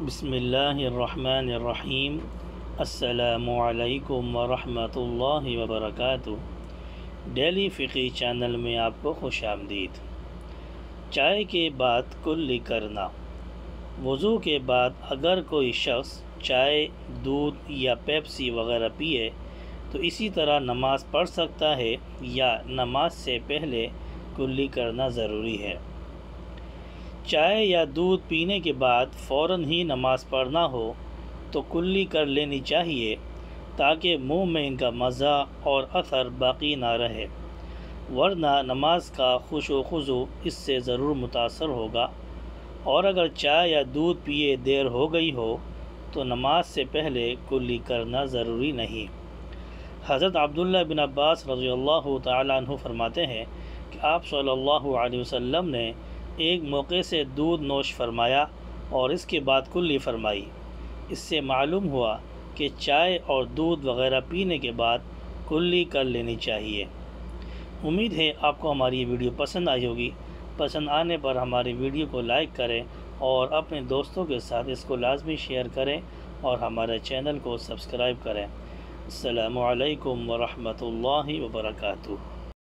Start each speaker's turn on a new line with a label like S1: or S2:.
S1: بسم اللہ الرحمن الرحیم۔ السلام علیکم ورحمۃ اللہ وبرکاتہ۔ ڈیلی فقی چینل میں آپ کو خوش آمدید۔ چائے کے بعد کلی کرنا۔ وضو کے بعد اگر کوئی شخص چائے، دودھ یا پیپسی وغیرہ پیے تو اسی طرح نماز پڑھ سکتا ہے یا نماز سے پہلے کلی کرنا ضروری ہے؟ چائے یا دودھ پینے کے بعد فوراً ہی نماز پڑھنا ہو تو کلی کر لینی چاہیے تاکہ منہ میں ان کا مزہ اور اثر باقی نہ رہے، ورنہ نماز کا خشوع و خضوع اس سے ضرور متاثر ہوگا، اور اگر چائے یا دودھ پیے دیر ہو گئی ہو تو نماز سے پہلے کلی کرنا ضروری نہیں۔ حضرت عبداللہ بن عباس رضی اللہ تعالیٰ عنہ فرماتے ہیں کہ آپ صلی اللہ علیہ وسلم نے ایک موقع سے دودھ نوش فرمایا اور اس کے بعد کلی فرمائی۔ اس سے معلوم ہوا کہ چائے اور دودھ وغیرہ پینے کے بعد کلی کر لینی چاہیے۔ امید ہے آپ کو ہماری یہ ویڈیو پسند آئی ہوگی۔ پسند آنے پر ہماری ویڈیو کو لائک کریں اور اپنے دوستوں کے ساتھ اس کو لازمی شیئر کریں اور ہمارے چینل کو سبسکرائب کریں۔ السلام علیکم ورحمۃ اللہ وبرکاتہ۔